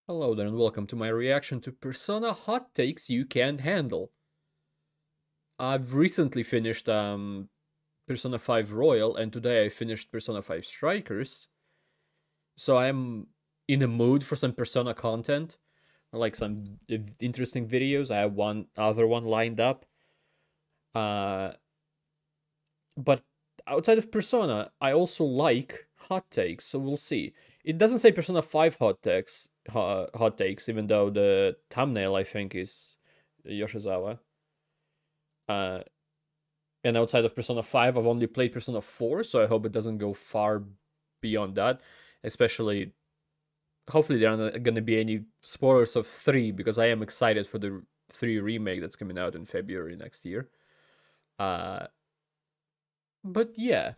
Hello there and welcome to my reaction to Persona Hot Takes You Can't Handle. I've recently finished Persona 5 Royal and today I finished Persona 5 Strikers. So I'm in a mood for some Persona content, like some interesting videos. I have one other one lined up. Uh but outside of Persona, I also like hot takes, so we'll see. It doesn't say Persona 5 hot takes, even though the thumbnail I think is Yoshizawa. Uh, and outside of Persona 5, I've only played Persona 4, so I hope it doesn't go far beyond that. Especially, hopefully, there aren't going to be any spoilers of 3, because I am excited for the 3 remake that's coming out in February next year. Uh, but yeah,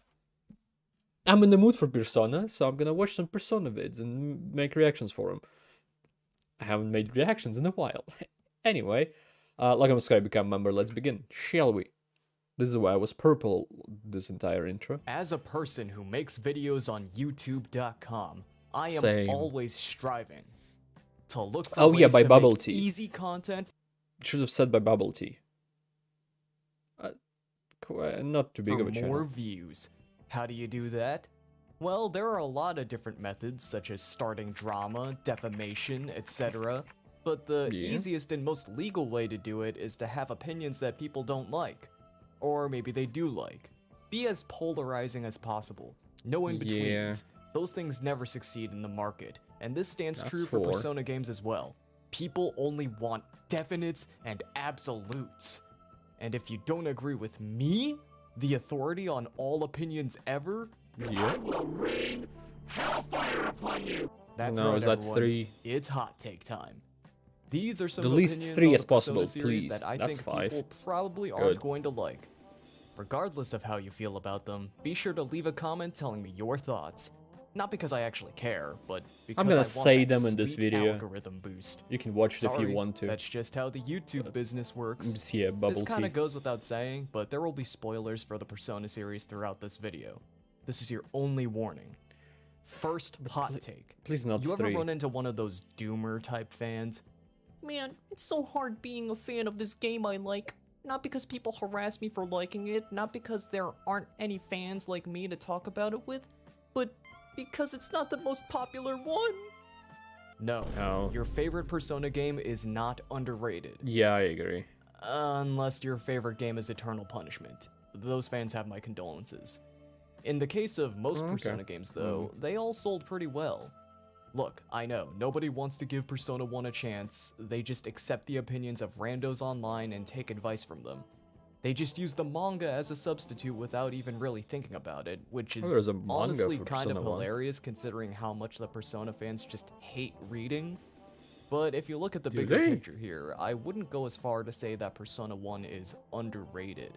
I'm in the mood for Persona, so I'm gonna watch some Persona vids and make reactions for them. I haven't made reactions in a while. Anyway, like I'm Sky become member, let's begin, shall we? This is why I was purple this entire intro. As a person who makes videos on YouTube.com, I am Same. always striving to look for Oh yeah, ways by to Bubble make Tea. easy content. Should have said by Bubble Tea. Not too big for of a channel. more views. How do you do that? Well, there are a lot of different methods, such as starting drama, defamation, etc. But the easiest and most legal way to do it is to have opinions that people don't like. Or maybe they do like. Be as polarizing as possible. No in-betweens. Those things never succeed in the market, and this stands true for Persona games as well. People only want definites and absolutes. And if you don't agree with me, the authority on all opinions ever, I will rain hellfire upon you. That's right, everyone. 3. It's hot take time. These are some the opinions least 3 on as the possible, Persona series please. that I That's think 5. people probably aren't going to like. Regardless of how you feel about them, be sure to leave a comment telling me your thoughts. Not because I actually care, but because I'm gonna I want say that them in this sweet video. algorithm boost. You can watch it Sorry, if you want to. That's just how the YouTube business works. Yeah, Bubble This kind Tea. of goes without saying, but there will be spoilers for the Persona series throughout this video. This is your only warning. First hot take. Please not You ever 3. run into one of those doomer type fans? Man, it's so hard being a fan of this game I like. Not because people harass me for liking it, not because there aren't any fans like me to talk about it with, but because it's not the most popular one. No, your favorite Persona game is not underrated. Yeah, I agree. Unless your favorite game is Eternal Punishment. Those fans have my condolences. In the case of most Persona games though, they all sold pretty well. Look, I know, nobody wants to give Persona 1 a chance, they just accept the opinions of randos online and take advice from them. They just use the manga as a substitute without even really thinking about it, which is honestly kind of hilarious considering how much the Persona fans just hate reading. But if you look at the bigger picture here, I wouldn't go as far to say that Persona 1 is underrated.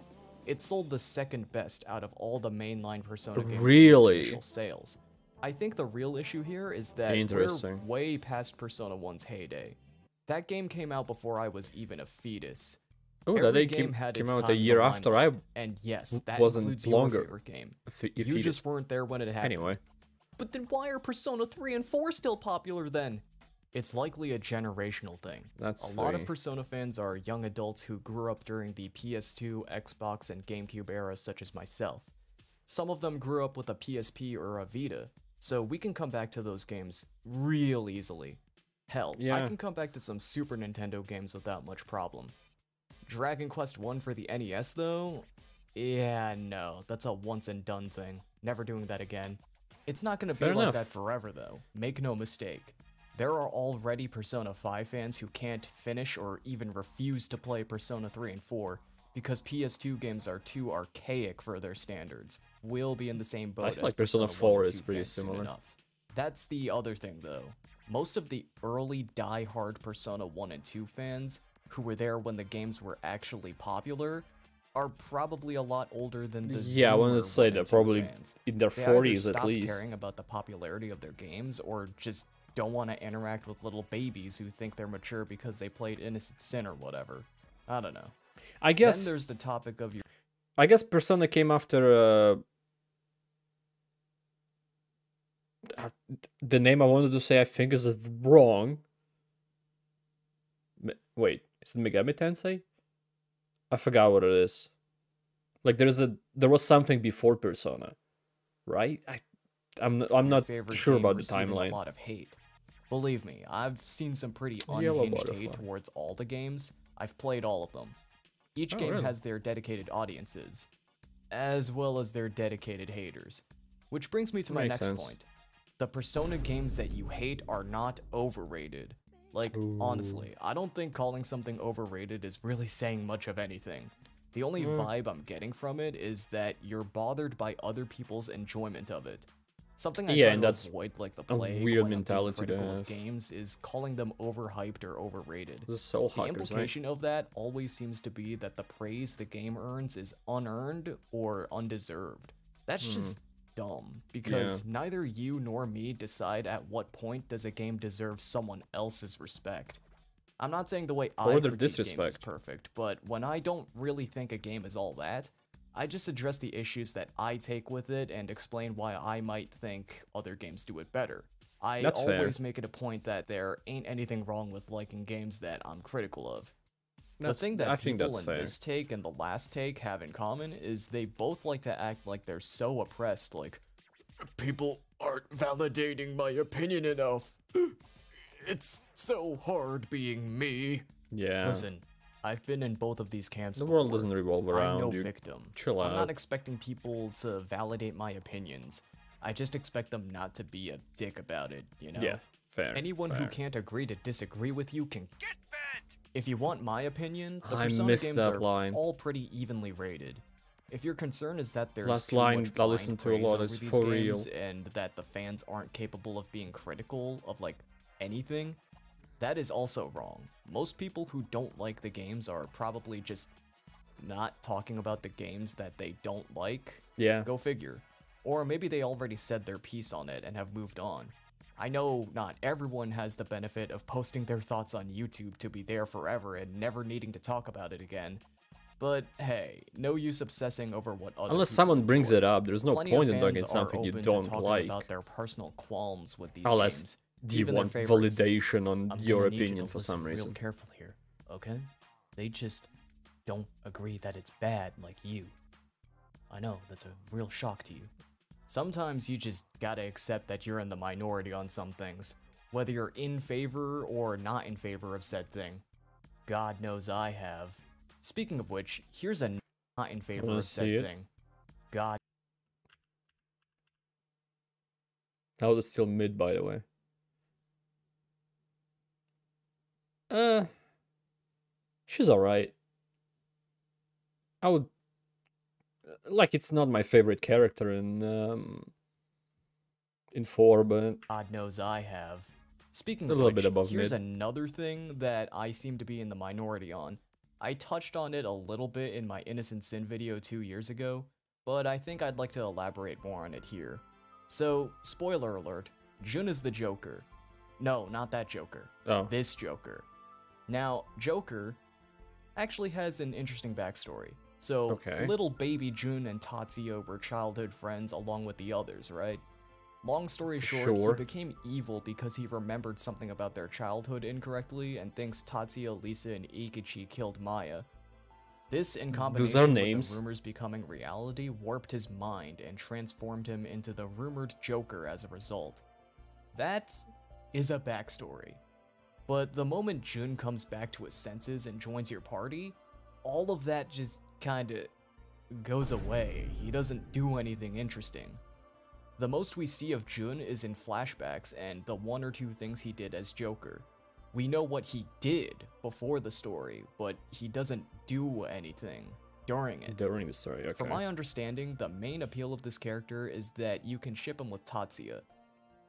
It sold the second best out of all the mainline Persona games in initial sales. I think the real issue here is that we're way past Persona 1's heyday. That game came out before I was even a fetus. Oh, that game came out a year after I and yes, that wasn't includes longer. Your favorite game. You just weren't there when it happened. Anyway. But then why are Persona 3 and 4 still popular then? It's likely a generational thing. That's a lot of Persona fans are young adults who grew up during the PS2, Xbox, and GameCube eras such as myself. Some of them grew up with a PSP or a Vita, so we can come back to those games real easily. Hell, I can come back to some Super Nintendo games without much problem. Dragon Quest 1 for the NES though? Yeah, no, that's a once and done thing. Never doing that again. It's not gonna be like that forever though, make no mistake. There are already Persona 5 fans who can't finish or even refuse to play Persona 3 and 4 because PS2 games are too archaic for their standards. We'll be in the same boat as Persona 4 is pretty similar. That's the other thing though. Most of the early die-hard Persona 1 and 2 fans, who were there when the games were actually popular, are probably a lot older than the I wanted to say they're probably fans. In their 40s at least. Caring about the popularity of their games, or just don't want to interact with little babies who think they're mature because they played Innocent Sin or whatever. I don't know. I guess then there's the topic of your... I guess Persona came after the name I wanted to say I think is wrong, Wait, is it Megami Tensei? I forgot what it is. Like there was something before Persona, right? I'm Your not favorite sure game about the receiving a timeline. lot of hate. Believe me, I've seen some pretty Yellow unhinged Butterfly. hate towards all the games. I've played all of them. Each Oh, game really? has their dedicated audiences, as well as their dedicated haters. Which brings me to my Makes next sense. point. The Persona games that you hate are not overrated. Like, honestly, I don't think calling something overrated is really saying much of anything. The only vibe I'm getting from it is that you're bothered by other people's enjoyment of it. Something I Yeah, try and to that's avoid like the a plague weird when I'm being mentality to critical of have. games is calling them overhyped or overrated. This is Soul The Hackers, right? implication of that always seems to be that the praise the game earns is unearned or undeserved. That's just dumb, because neither you nor me decide at what point does a game deserve someone else's respect. I'm not saying the way I Or their critique games is disrespect. perfect, but when I don't really think a game is all that, I just address the issues that I take with it and explain why I might think other games do it better. I That's fair. always make it a point that there ain't anything wrong with liking games that I'm critical of. The thing that I think people that's in fair. this take and the last take have in common is they both like to act like they're so oppressed, like, people aren't validating my opinion enough. It's so hard being me. Yeah. Listen, I've been in both of these camps The before. world doesn't revolve around I'm no you. victim. Chill I'm out. not expecting people to validate my opinions. I just expect them not to be a dick about it, you know? Yeah, fair. Anyone who fair. can't agree to disagree with you can get bent! If you want my opinion, the I Persona missed games that are line. all pretty evenly rated. If your concern is that there's Last too line much I blind listened to a praise lot over is these for games real. and that the fans aren't capable of being critical of like anything, that is also wrong. Most people who don't like the games are probably just not talking about the games that they don't like. Yeah. Go figure. Or maybe they already said their piece on it and have moved on. I know not everyone has the benefit of posting their thoughts on YouTube to be there forever and never needing to talk about it again. But hey, no use obsessing over what other Unless people someone brings enjoy. it up, there's no Plenty point of in talking fans are something you open don't to talking like. about their personal qualms with these Unless games. you Even their want favorites. validation on I'm your gonna need you opinion to for some listen reason. real careful here, okay? They just don't agree that it's bad like you. I know, that's a real shock to you. Sometimes you just gotta accept that you're in the minority on some things, whether you're in favor or not in favor of said thing. God knows I have. Speaking of which, here's a not in favor Wanna of see said it? thing. God. How is still mid, by the way? She's alright. I would like. It's not my favorite character in 4, but God knows I have. Speaking A of little which, bit above here's mid. another thing that I seem to be in the minority on. I touched on it a little bit in my Innocent Sin video 2 years ago, but I think I'd like to elaborate more on it here. So, spoiler alert, Jun is the Joker. No, not that Joker. oh, This Joker. Now, Joker actually has an interesting backstory. So, Okay. little baby Jun and Tatsuya were childhood friends along with the others, right? Long story short, Sure. he became evil because he remembered something about their childhood incorrectly and thinks Tatsuya, Lisa, and Ikichi killed Maya. This, in combination with names? the rumors becoming reality, warped his mind and transformed him into the rumored Joker as a result. That is a backstory. But the moment Jun comes back to his senses and joins your party, all of that just kinda goes away. He doesn't do anything interesting. The most we see of Jun is in flashbacks and the 1 or 2 things he did as Joker. We know what he did before the story, but he doesn't do anything during it. during the story. Okay. From my understanding, the main appeal of this character is that you can ship him with Tatsuya.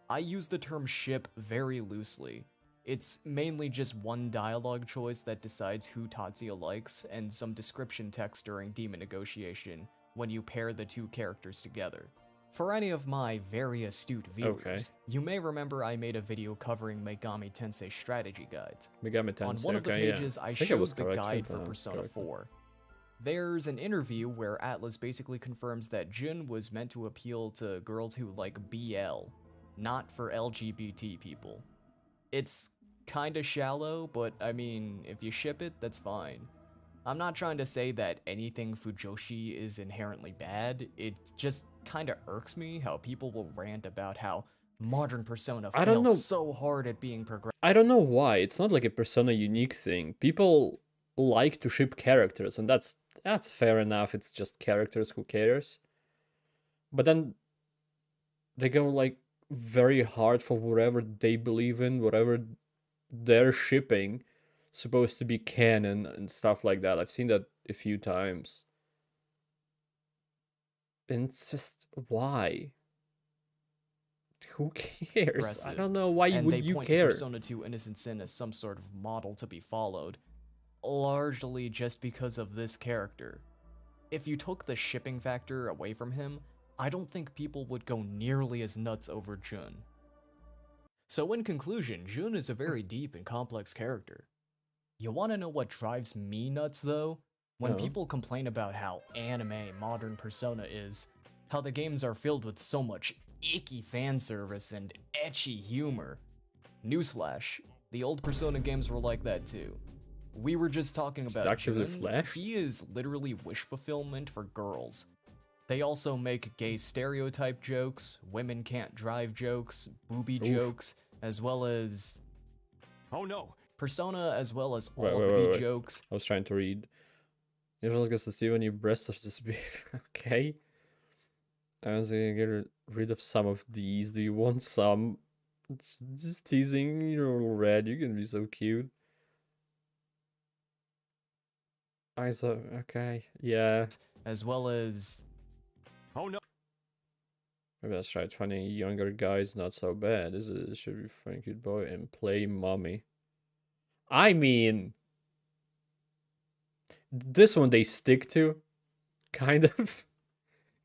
I use the term ship very loosely. It's mainly just one dialogue choice that decides who Tatsuya likes, and some description text during demon negotiation when you pair the 2 characters together. For any of my very astute viewers, Okay. you may remember I made a video covering Megami Tensei strategy guides. Megami Tensei. On one of the okay, pages, yeah. I think showed was the correct guide with, for Persona correct. 4. There's an interview where Atlas basically confirms that Jun was meant to appeal to girls who like BL, not for LGBT people. It's kinda shallow, but I mean, if you ship it, that's fine. I'm not trying to say that anything Fujoshi is inherently bad, it just kinda irks me how people will rant about how modern Persona fails so hard at being progressive. I don't know why. It's not like a Persona unique thing. People like to ship characters, and that's fair enough. It's just characters, who cares? But then they go like very hard for whatever they believe in, whatever they're shipping supposed to be canon and stuff like that. I've seen that a few times. And it's just, why? Who cares? I don't know why would you care. And they point to Persona 2 Innocent Sin as some sort of model to be followed, largely just because of this character. If you took the shipping factor away from him, I don't think people would go nearly as nuts over Jun. So in conclusion, Jun is a very deep and complex character. You wanna know what drives me nuts though? When people complain about how anime modern Persona is, how the games are filled with so much icky fan service and ecchi humor. Newsflash, the old Persona games were like that too. We were just talking about Jun. He is literally wish fulfillment for girls. They also make gay stereotype jokes, women can't drive jokes, booby jokes, as well as... Oh no! Persona, as well as all of the jokes. I was trying to read. Everyone gets to see when your breasts are this big. Okay. I was gonna get rid of some of these. Do you want some? Just teasing, you're all red. You can be so cute. Okay, yeah. As well as... Oh no! Maybe that's right. Funny younger guys, not so bad. This should be funny cute boy and play mommy. I mean, this one they stick to, kind of.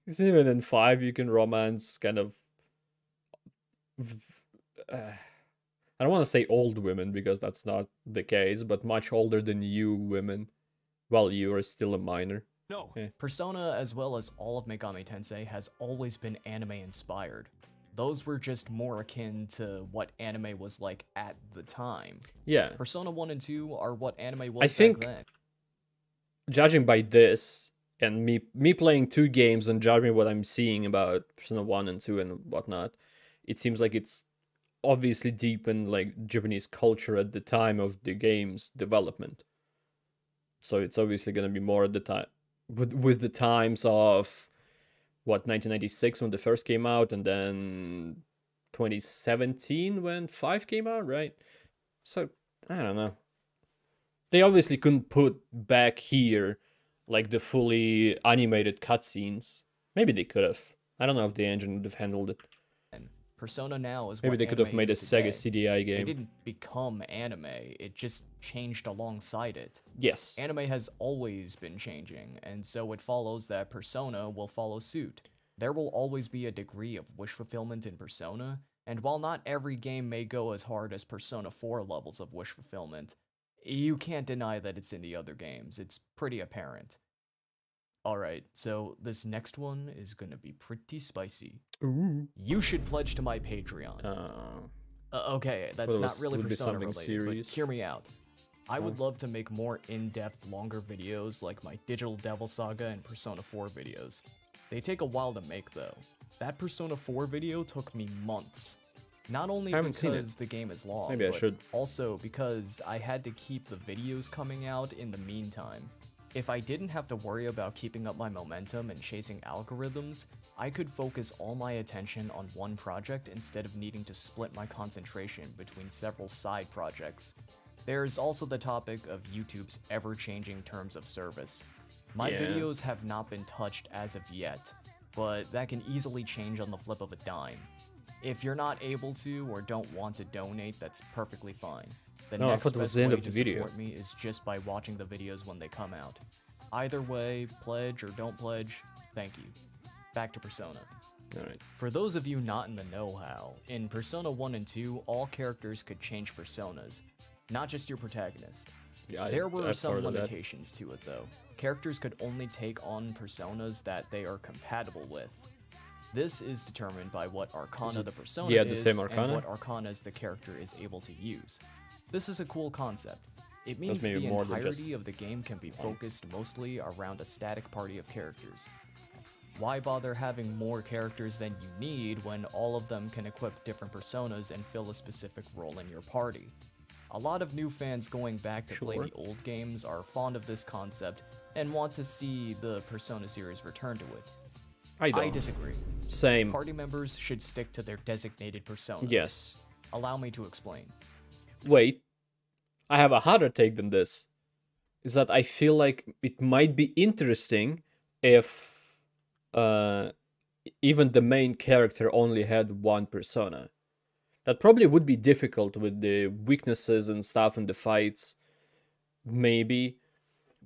Even in 5, you can romance kind of. I don't want to say old women because that's not the case, but much older than you women. While you are still a minor. No. Persona, as well as all of Megami Tensei, has always been anime inspired. Those were just more akin to what anime was like at the time. Yeah. Persona 1 and 2 are what anime was back then. Judging by this, and me playing 2 games and judging what I'm seeing about Persona 1 and 2 and whatnot, it seems like it's obviously deep in like Japanese culture at the time of the game's development. So it's obviously going to be more at the time with the times of what 1996 when the first came out, and then 2017 when 5 came out, right? So I don't know. They obviously couldn't put back here like the fully animated cutscenes. Maybe they could have. I don't know if the engine would have handled it. Persona now is maybe they could have made a Sega CDI game. They didn't become anime, it just changed alongside it. Yes. Anime has always been changing, and so it follows that Persona will follow suit. There will always be a degree of wish fulfillment in Persona, and while not every game may go as hard as Persona 4 levels of wish fulfillment, you can't deny that it's in the other games. It's pretty apparent. Alright, so this next one is gonna be pretty spicy. Ooh. You should pledge to my Patreon. Okay, that's not really Persona related, but hear me out. I would love to make more in-depth, longer videos like my Digital Devil Saga and Persona 4 videos. They take a while to make though. That Persona 4 video took me months. Not only because the game is long, but also because I had to keep the videos coming out in the meantime. If I didn't have to worry about keeping up my momentum and chasing algorithms, I could focus all my attention on one project instead of needing to split my concentration between several side projects. There's also the topic of YouTube's ever-changing terms of service. My videos have not been touched as of yet, but that can easily change on the flip of a dime. If you're not able to or don't want to donate, that's perfectly fine. The next best way to support me is just by watching the videos when they come out. Either way, pledge or don't pledge, thank you. Back to Persona. Alright. For those of you not in the know-how, in Persona 1 and 2, all characters could change personas, not just your protagonist. There were some limitations to it though. Characters could only take on personas that they are compatible with. This is determined by what arcana the persona is and what arcanas the character is able to use. This is a cool concept. It means the entirety of the game can be focused mostly around a static party of characters. Why bother having more characters than you need when all of them can equip different personas and fill a specific role in your party? A lot of new fans going back to play the old games are fond of this concept and want to see the Persona series return to it. I disagree. Same. Party members should stick to their designated personas. Yes. Allow me to explain. Wait. I have a harder take than this. Is that I feel like it might be interesting if even the main character only had one persona. That probably would be difficult with the weaknesses and stuff in the fights. Maybe.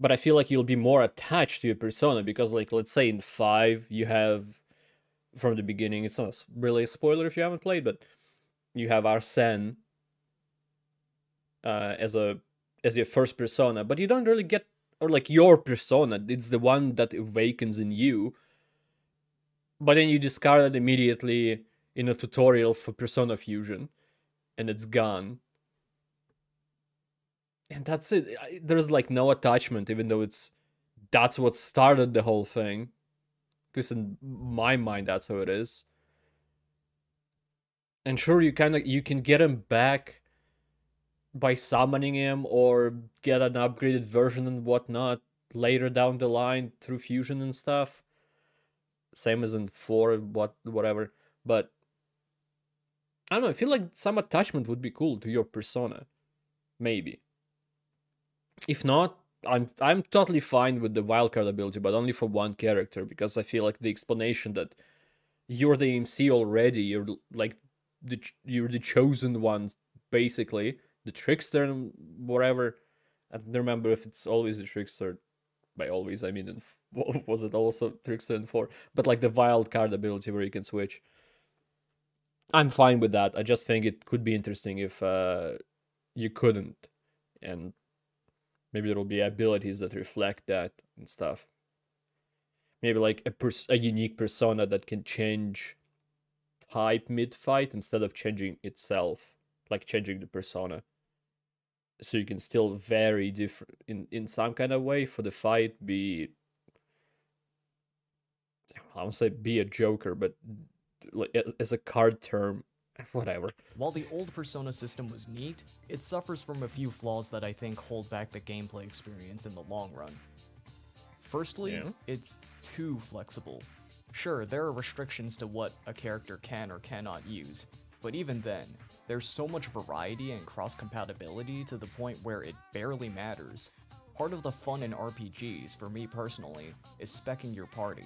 But I feel like you'll be more attached to your persona because, like, let's say in 5 you have, from the beginning, it's not really a spoiler if you haven't played, but you have Arsene as your first persona, but you don't really get, or like your persona, it's the one that awakens in you, but then you discard it immediately in a tutorial for Persona Fusion, and it's gone. And that's it. There's like no attachment, even though that's what started the whole thing. Because in my mind, that's how it is. And sure, you can get him back by summoning him or get an upgraded version and whatnot later down the line through Fusion and stuff. Same as in 4, whatever. But I don't know, I feel like some attachment would be cool to your persona. Maybe. If not, I'm totally fine with the wildcard ability, but only for one character, because I feel like the explanation that you're the MC already, you're like you're the chosen one, basically, the trickster and whatever. I don't remember if it's always the trickster. By always, I mean, was it also trickster in 4? But like the wildcard ability where you can switch. I'm fine with that. I just think it could be interesting if you couldn't, and maybe there will be abilities that reflect that and stuff. Maybe like a unique persona that can change type mid-fight instead of changing itself, like changing the persona. So you can still vary different in some kind of way for the fight, I won't say be a joker, but like as a card term, whatever. While the old Persona system was neat, it suffers from a few flaws that I think hold back the gameplay experience in the long run. Firstly, it's too flexible. Sure, there are restrictions to what a character can or cannot use, but even then, there's so much variety and cross-compatibility to the point where it barely matters. Part of the fun in RPGs, for me personally, is speccing your party.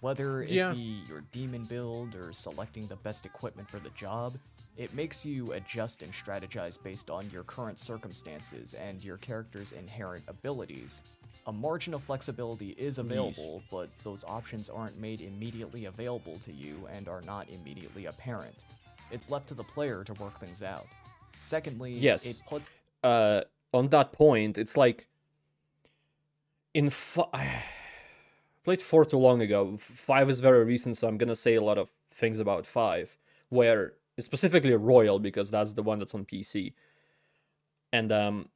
Whether it be your demon build or selecting the best equipment for the job, it makes you adjust and strategize based on your current circumstances and your character's inherent abilities. A margin of flexibility is available, but those options aren't made immediately available to you and are not immediately apparent. It's left to the player to work things out. Secondly, it puts... on that point, it's like... I played 4 too long ago. 5 is very recent, so I'm gonna say a lot of things about 5. Where, specifically Royal, because that's the one that's on PC. And,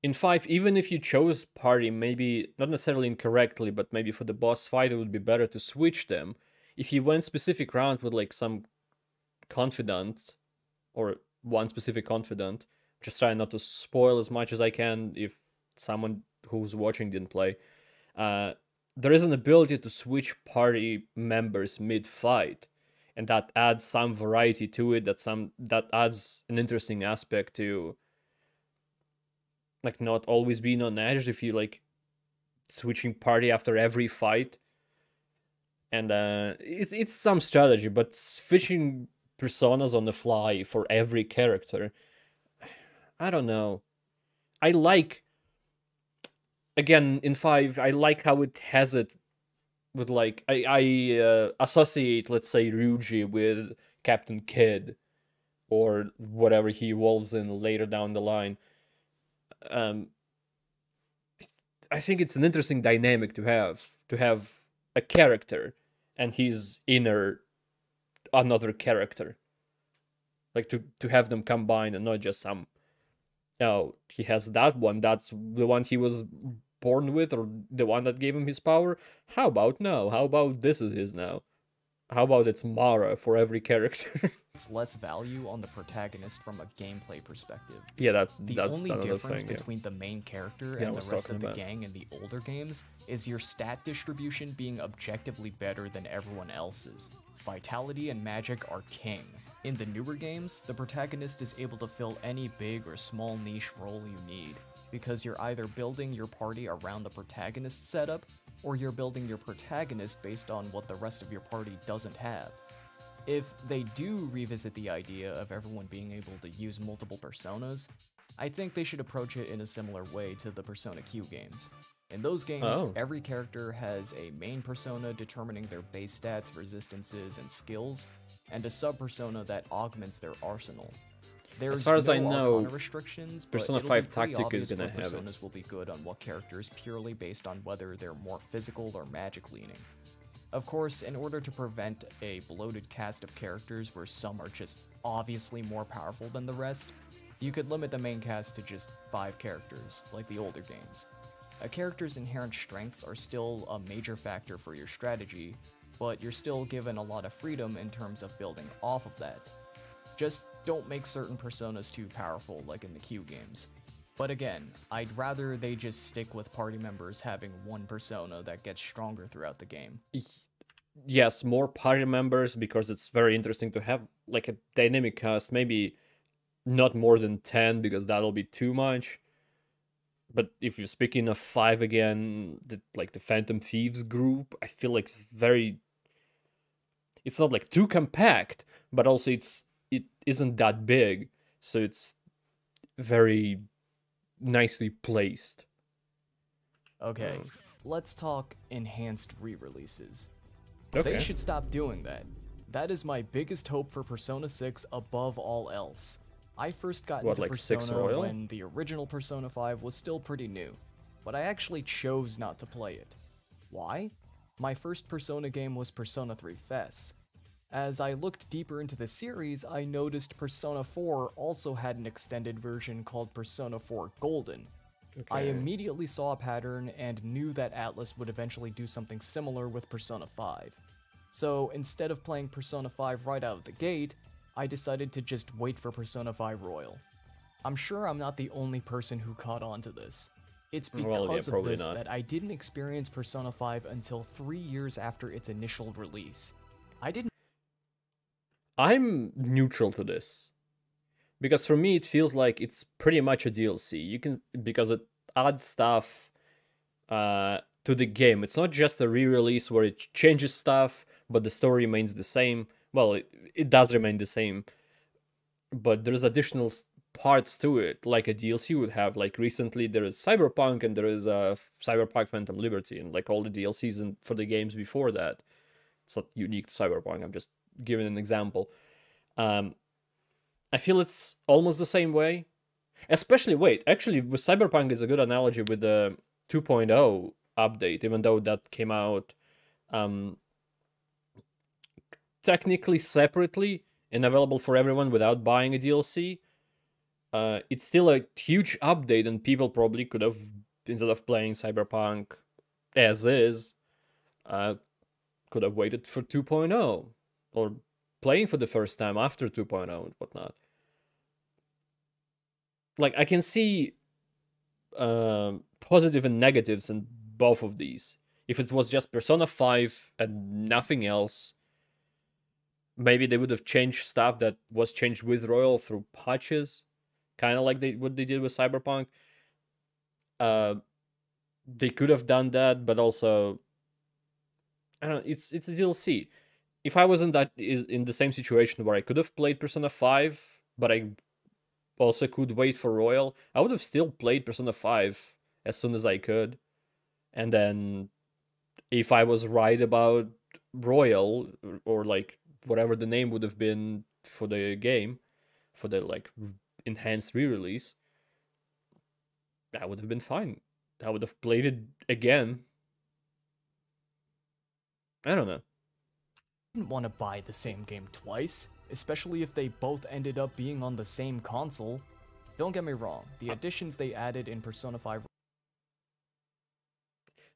in 5, even if you chose party, maybe, not necessarily incorrectly, but maybe for the boss fight, it would be better to switch them. If you went specific round with, like, some confidant, or one specific confidant, just trying not to spoil as much as I can if someone who's watching didn't play, there is an ability to switch party members mid-fight, and that adds some variety to it, that adds an interesting aspect to, like, not always being on edge if you, like, switching party after every fight. And it's some strategy, but switching personas on the fly for every character, I don't know. I like, again, in 5, I like how it has it with, like, I associate, let's say, Ryuji with Captain Kidd, or whatever he evolves in later down the line. I think it's an interesting dynamic to have a character and his inner another character. like to have them combined and not just some. Oh, he has that one. That's the one he was born with, or the one that gave him his power. How about no? How about this is his now? How about it's Mara for every character? It's less value on the protagonist from a gameplay perspective. Yeah, The that's only another difference thing. Yeah. between the main character Yeah, I and was the rest talking of the about. gang in the older games is your stat distribution being objectively better than everyone else's. Vitality and magic are king. In the newer games, the protagonist is able to fill any big or small niche role you need, because you're either building your party around the protagonist setup, or you're building your protagonist based on what the rest of your party doesn't have. If they do revisit the idea of everyone being able to use multiple personas, I think they should approach it in a similar way to the Persona Q games. In those games, Oh. every character has a main persona determining their base stats, resistances, and skills, and a sub-persona that augments their arsenal. There's far as no I know, Arcana restrictions, but Persona it'll 5 be pretty Tactic is obvious gonna what have it. personas will be good on what characters purely based on whether they're more physical or magic leaning. Of course, in order to prevent a bloated cast of characters where some are just obviously more powerful than the rest, you could limit the main cast to just 5 characters, like the older games. A character's inherent strengths are still a major factor for your strategy, but you're still given a lot of freedom in terms of building off of that. Just don't make certain personas too powerful like in the Q games. But again, I'd rather they just stick with party members having one persona that gets stronger throughout the game. Yes, more party members, because it's very interesting to have like a dynamic cast. Maybe not more than 10, because that'll be too much. But if you're speaking of 5 again, like the Phantom Thieves group, I feel like it's not like too compact, but also it isn't that big, so it's very nicely placed. Okay, let's talk enhanced re-releases. Okay. They should stop doing that. That is my biggest hope for Persona 6 above all else. I first got What, into like 6 Persona Royal? when the original Persona 5 was still pretty new, but I actually chose not to play it. Why? My first Persona game was Persona 3 FES. As I looked deeper into the series, I noticed Persona 4 also had an extended version called Persona 4 Golden. I Okay. immediately saw a pattern and knew that Atlus would eventually do something similar with Persona 5. So instead of playing Persona 5 right out of the gate, I decided to just wait for Persona 5 Royal. I'm sure I'm not the only person who caught on to this. It's because Well, yeah, of probably this not. that I didn't experience Persona 5 until 3 years after its initial release. I didn't I'm neutral to this, because for me it feels like it's pretty much a DLC. You can, because it adds stuff to the game. It's not just a re-release where it changes stuff, but the story remains the same. Well, it does remain the same, but there's additional parts to it, like a DLC would have. Like recently, there is Cyberpunk and there is Cyberpunk Phantom Liberty, and like all the DLCs for the games before that. It's not unique to Cyberpunk. I'm just giving an example. I feel it's almost the same way. Especially, wait, actually, with Cyberpunk is a good analogy with the 2.0 update, even though that came out technically separately and available for everyone without buying a DLC. It's still a huge update, and people probably could have, instead of playing Cyberpunk as is, could have waited for 2.0 or playing for the first time after 2.0 and whatnot. Like, I can see positive and negatives in both of these. If it was just Persona 5 and nothing else, maybe they would have changed stuff that was changed with Royal through patches, kind of like what they did with Cyberpunk. They could have done that, but also, I don't know, it's a DLC. If I wasn't in the same situation where I could have played Persona 5, but I also could wait for Royal, I would have still played Persona 5 as soon as I could. And then if I was right about Royal, or like whatever the name would have been for the game, for the like enhanced re-release, that would have been fine. I would have played it again. I don't know. wouldn't want to buy the same game twice, especially if they both ended up being on the same console. Don't get me wrong, the additions they added in Persona 5...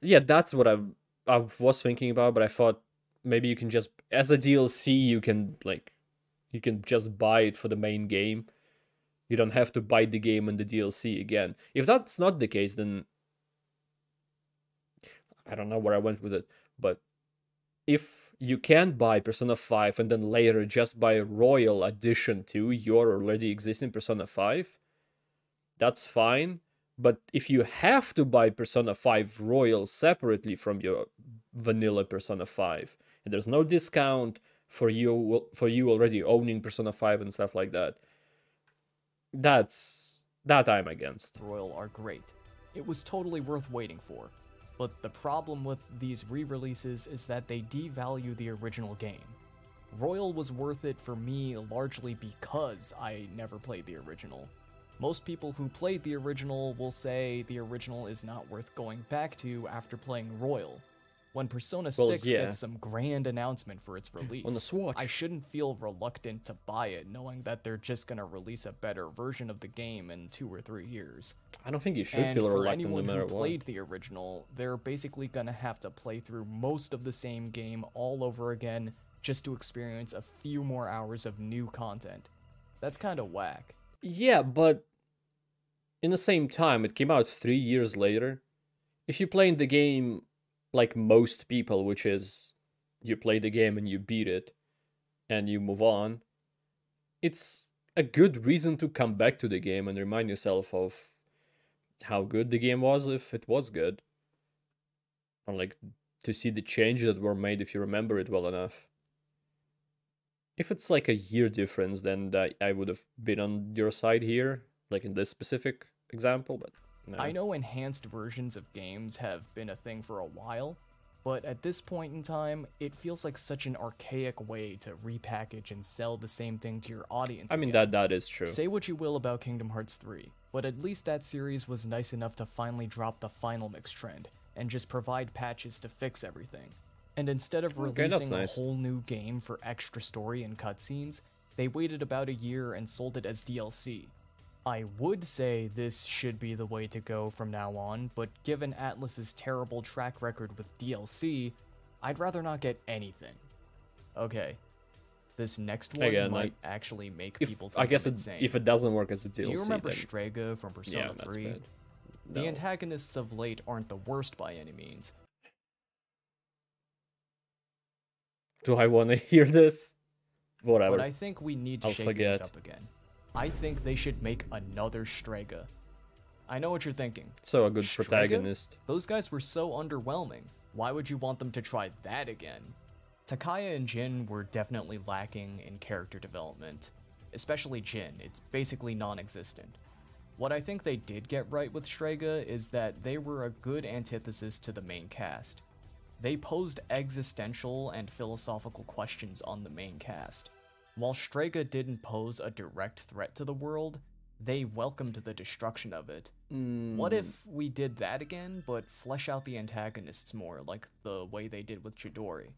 Yeah, that's what I was thinking about, but I thought maybe you can just, as a DLC, you can just buy it for the main game. You don't have to buy the game and the DLC again. If that's not the case, then I don't know where I went with it, but if you can buy Persona 5 and then later just buy a Royal addition to your already existing Persona 5, that's fine. But if you have to buy Persona 5 Royal separately from your vanilla Persona 5, and there's no discount for you already owning Persona 5 and stuff like that, that I'm against. Royal are great. It was totally worth waiting for. But the problem with these re-releases is that they devalue the original game. Royal was worth it for me largely because I never played the original. Most people who played the original will say the original is not worth going back to after playing Royal. When Persona 6 gets some grand announcement for its release, on the Switch, I shouldn't feel reluctant to buy it knowing that they're just gonna release a better version of the game in 2 or 3 years. I don't think you should feel reluctant no matter what. And for anyone who played the original, they're basically gonna have to play through most of the same game all over again just to experience a few more hours of new content. That's kinda whack. Yeah, but in the same time, it came out 3 years later. If you played the game like most people, which is you play the game and you beat it and you move on, it's a good reason to come back to the game and remind yourself of how good the game was if it was good. Or like to see the changes that were made if you remember it well enough. If it's like a year difference, then I would have been on your side here, like in this specific example, but no. I know enhanced versions of games have been a thing for a while, but at this point in time, it feels like such an archaic way to repackage and sell the same thing to your audience. I mean, again. that is true. Say what you will about Kingdom Hearts 3, but at least that series was nice enough to finally drop the final mix trend and just provide patches to fix everything. And instead of releasing a whole new game for extra story and cutscenes, they waited about a year and sold it as DLC. I would say this should be the way to go from now on, but given Atlus's terrible track record with DLC, I'd rather not get anything. Okay, this next one might actually make people think I'm insane. If it doesn't work as a DLC, do you remember Strega from Persona 3? No. The antagonists of late aren't the worst by any means. Do I want to hear this? Whatever. But I think we need to shake things up again. I think they should make another Strega. I know what you're thinking. So a good protagonist. Those guys were so underwhelming. Why would you want them to try that again? Takaya and Jin were definitely lacking in character development. Especially Jin, it's basically non-existent. What I think they did get right with Strega is that they were a good antithesis to the main cast. They posed existential and philosophical questions on the main cast. While Strega didn't pose a direct threat to the world, they welcomed the destruction of it. What if we did that again, but flesh out the antagonists more, like the way they did with Chidori?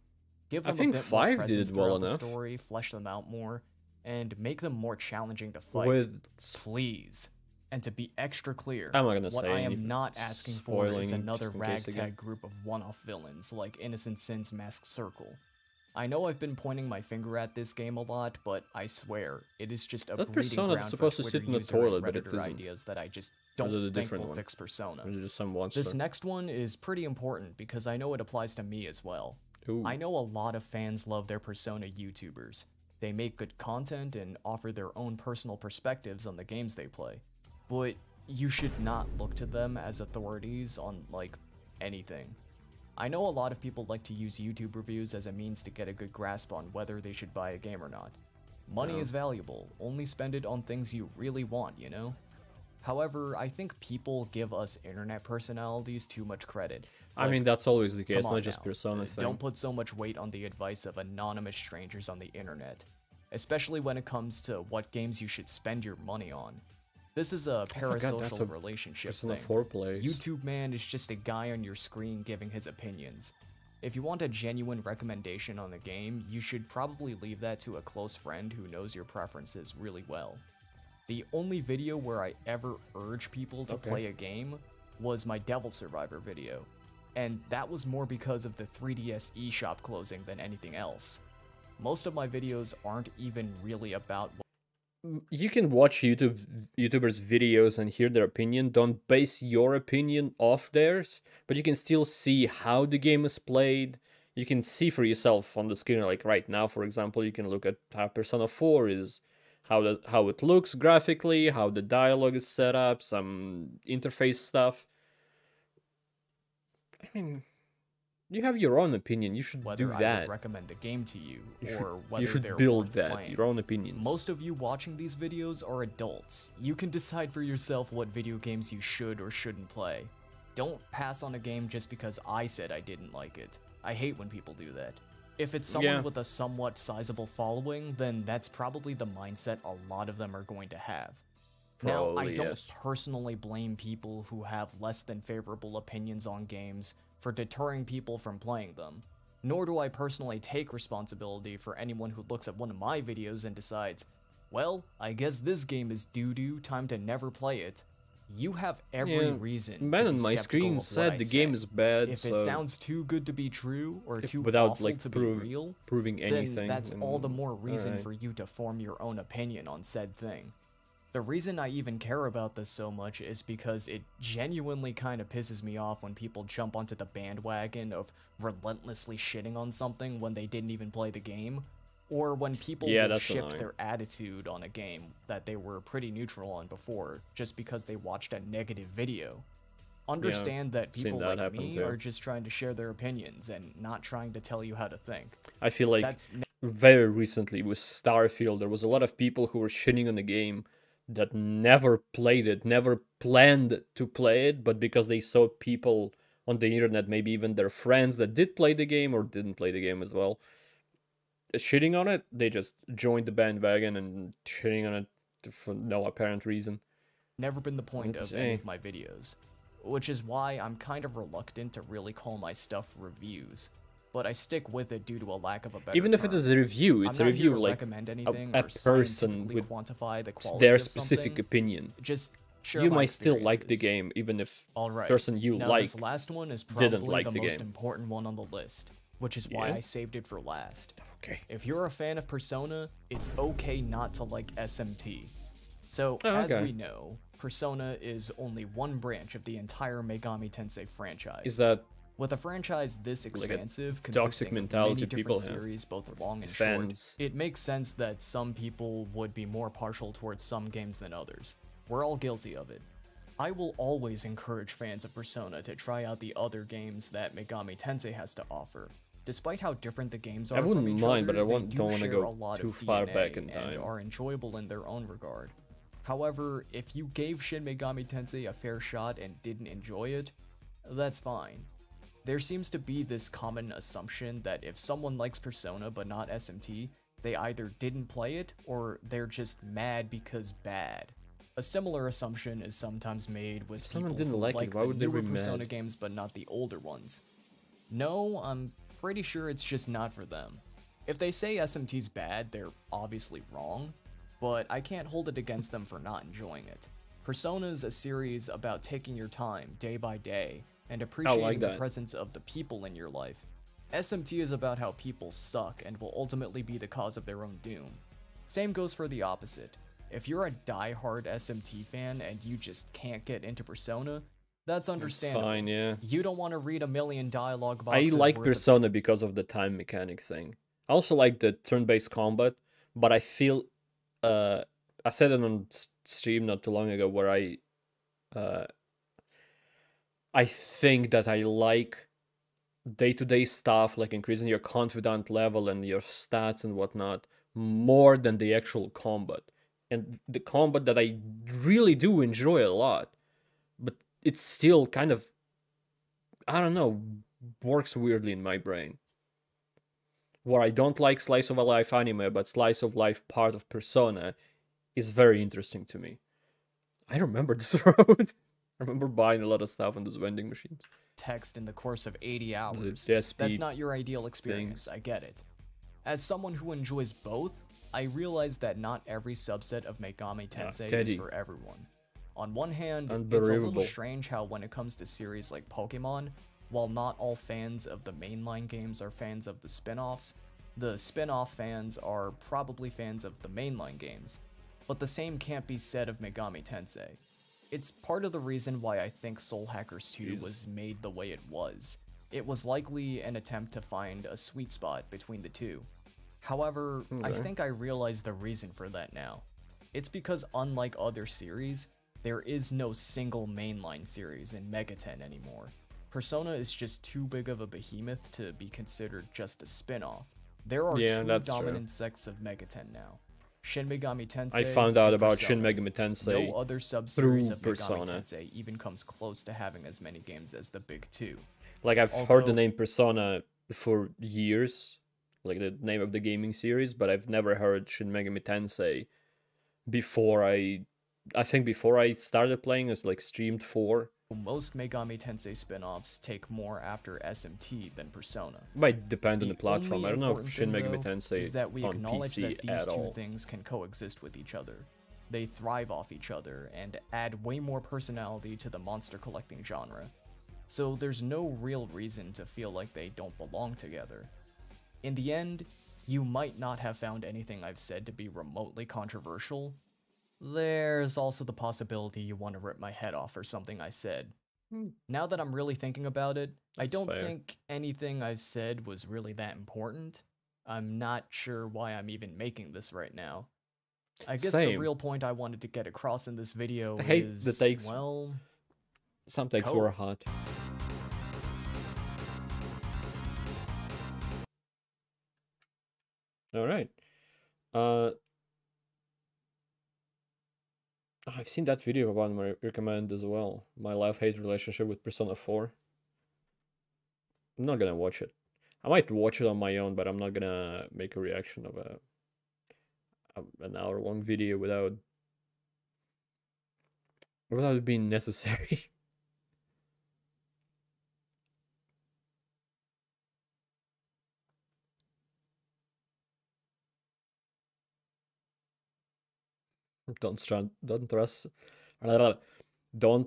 Give them a bit more presence throughout the story, flesh them out more, and make them more challenging to fight. Please. And to be extra clear, what I am not asking for is another ragtag group of one-off villains like Innocent Sin's Masked Circle. I know I've been pointing my finger at this game a lot, but I swear, it is just a breeding ground for Twitter user and Redditor ideas that I just don't think will fix Persona. This next one is pretty important because I know it applies to me as well. I know a lot of fans love their Persona YouTubers. They make good content and offer their own personal perspectives on the games they play. But you should not look to them as authorities on, like, anything. I know a lot of people like to use YouTube reviews as a means to get a good grasp on whether they should buy a game or not. Money is valuable, only spend it on things you really want, you know? However, I think people give us internet personalities too much credit. I mean, that's always the case, not just Persona thing. Don't put so much weight on the advice of anonymous strangers on the internet, especially when it comes to what games you should spend your money on. This is a parasocial relationship thing. YouTube man is just a guy on your screen giving his opinions. If you want a genuine recommendation on a game, you should probably leave that to a close friend who knows your preferences really well. The only video where I ever urge people to play a game was my Devil Survivor video, and that was more because of the 3DS eShop closing than anything else. Most of my videos aren't even really about you can watch YouTubers' videos and hear their opinion. Don't base your opinion off theirs, but you can still see how the game is played. You can see for yourself on the screen, like right now, for example, you can look at how Persona 4 is, how it looks graphically, how the dialogue is set up, some interface stuff. I mean, you have your own opinion. You should whether do I that. would recommend a game to you, You or should, whether you should they're build worth that, playing. your own opinions. Most of you watching these videos are adults. You can decide for yourself what video games you should or shouldn't play. Don't pass on a game just because I said I didn't like it. I hate when people do that. If it's someone with a somewhat sizable following, then that's probably the mindset a lot of them are going to have. Now, I don't personally blame people who have less than favorable opinions on games for deterring people from playing them. Nor do I personally take responsibility for anyone who looks at one of my videos and decides, well, I guess this game is doo-doo, time to never play it. You have every reason man to on be my skeptical screen of said what the I game say. is bad, If so it sounds too good to be true or too without awful like to be real, proving anything, then that's all the more reason alright. for you to form your own opinion on said thing. The reason I even care about this so much is because it genuinely kind of pisses me off when people jump onto the bandwagon of relentlessly shitting on something when they didn't even play the game, or when people will shift annoying. their attitude on a game that they were pretty neutral on before just because they watched a negative video. Understand that people that like me too. are just trying to share their opinions and not trying to tell you how to think. I feel like That's very recently with Starfield, there was a lot of people who were shitting on the game that never played it, never planned to play it, but because they saw people on the internet, maybe even their friends that did play the game or didn't play the game as well, shitting on it, they just joined the bandwagon and shitting on it for no apparent reason. never been the point of any of my videos, which is why I'm kind of reluctant to really call my stuff reviews, but I stick with it due to a lack of a better Even if it term. is a review, it's a I'm not review here to like recommend anything a or person scientifically with quantify the quality their of specific something. opinion. Just share You my might still like the experiences. game, even if All right. person you now, like this last one is didn't probably like the the most game. important one on the list, which is why Yeah? I saved it for last. Okay. If you're a fan of Persona, it's okay not to like SMT. So, Oh, as okay. we know, Persona is only one branch of the entire Megami Tensei franchise. Is that With a franchise this expansive, toxic consisting of mentality many people different have? series, both long and Fans. short, it makes sense that some people would be more partial towards some games than others. We're all guilty of it. I will always encourage fans of Persona to try out the other games that Megami Tensei has to offer. Despite how different the games are I wouldn't from each mind, other, but I they do don't wanna share go a lot too of far DNA back in and time. are enjoyable in their own regard. However, if you gave Shin Megami Tensei a fair shot and didn't enjoy it, that's fine. There seems to be this common assumption that if someone likes Persona but not SMT, they either didn't play it or they're just mad because bad. A similar assumption is sometimes made with someone people didn't who like it, like why the would they newer be Persona mad? games but not the older ones. No, I'm pretty sure it's just not for them. If they say SMT's bad, they're obviously wrong, but I can't hold it against them for not enjoying it. Persona's a series about taking your time, day by day, and appreciating the that. presence of the people in your life. SMT is about how people suck and will ultimately be the cause of their own doom. Same goes for the opposite. If you're a die-hard SMT fan and you just can't get into Persona, that's understandable. fine, yeah. You don't want to read a million dialogue I boxes like worth of Persona because of the time mechanic thing. I also like the turn-based combat, but I feel I said it on stream not too long ago where I think that I like day-to-day stuff like increasing your confidant level and your stats and whatnot more than the actual combat. And the combat that I really do enjoy a lot, but it's still kind of, I don't know, works weirdly in my brain. Where I don't like slice of life anime, but slice of life part of Persona is very interesting to me. I remember this road. I remember buying a lot of stuff on those vending machines. Text in the course of 80 hours. DSP That's not your ideal experience, I get it. As someone who enjoys both, I realize that not every subset of Megami Tensei is for everyone. On one hand, it's a little strange how when it comes to series like Pokemon, while not all fans of the mainline games are fans of the spin-offs, the spin-off fans are probably fans of the mainline games. But the same can't be said of Megami Tensei. It's part of the reason why I think Soul Hackers 2 was made the way it was. It was likely an attempt to find a sweet spot between the two. However, I think I realize the reason for that now. It's because unlike other series, there is no single mainline series in Mega 10 anymore. Persona is just too big of a behemoth to be considered just a spin-off. There are two dominant sects of Mega 10 now. Shin Megami Tensei. I found out about Shin Megami Tensei. No other sub-series of Megami Tensei even comes close to having as many games as the big two. Like, I've heard the name Persona for years, like the name of the gaming series, but I've never heard Shin Megami Tensei before I think before I started playing as like streamed 4. Most Megami Tensei spin-offs take more after SMT than Persona. Might depend on the platform. I don't know if Shin Megami Tensei is that we on acknowledge PC that these two all. things can coexist with each other. They thrive off each other and add way more personality to the monster collecting genre. So there's no real reason to feel like they don't belong together. In the end, you might not have found anything I've said to be remotely controversial. There's also the possibility you want to rip my head off for something I said. Now that I'm really thinking about it, I don't think anything I've said was really that important. I'm not sure why I'm even making this right now. I guess the real point I wanted to get across in this video is, the takes. Well... Some takes were hot. Alright. I've seen that video about my recommend as well. My love-hate relationship with Persona 4. I'm not gonna watch it. I might watch it on my own, but I'm not gonna make a reaction of an hour-long video without it being necessary. Don't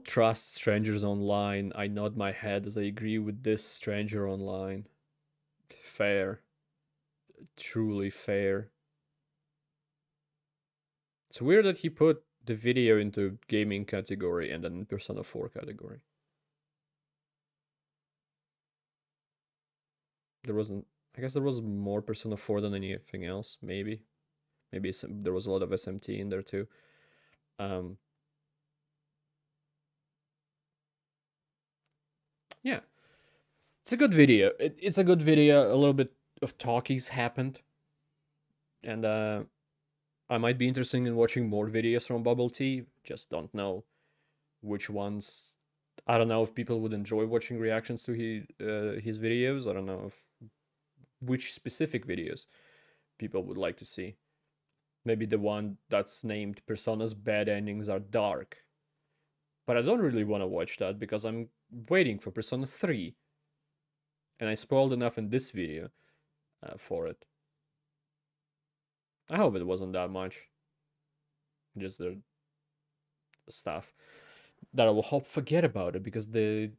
trust strangers online. I nod my head as I agree with this stranger online. Fair. Truly fair. It's weird that he put the video into gaming category and then Persona 4 category. I guess there was more Persona 4 than anything else, maybe. Maybe there was a lot of SMT in there too. Yeah. It's a good video. It's a good video. A little bit of talkies happened. And I might be interested in watching more videos from Bubble Tea. Just don't know which ones. I don't know if people would enjoy watching reactions to his videos. I don't know which specific videos people would like to see. Maybe the one that's named Persona's Bad Endings Are Dark. But I don't really want to watch that because I'm waiting for Persona 3. And I spoiled enough in this video for it. I hope it wasn't that much. Just the stuff that I will hope forget about it because the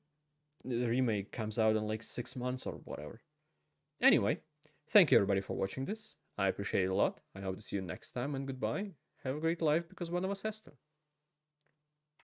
remake comes out in like 6 months or whatever. Anyway, thank you everybody for watching this. I appreciate it a lot. I hope to see you next time and goodbye. Have a great life because one of us has to.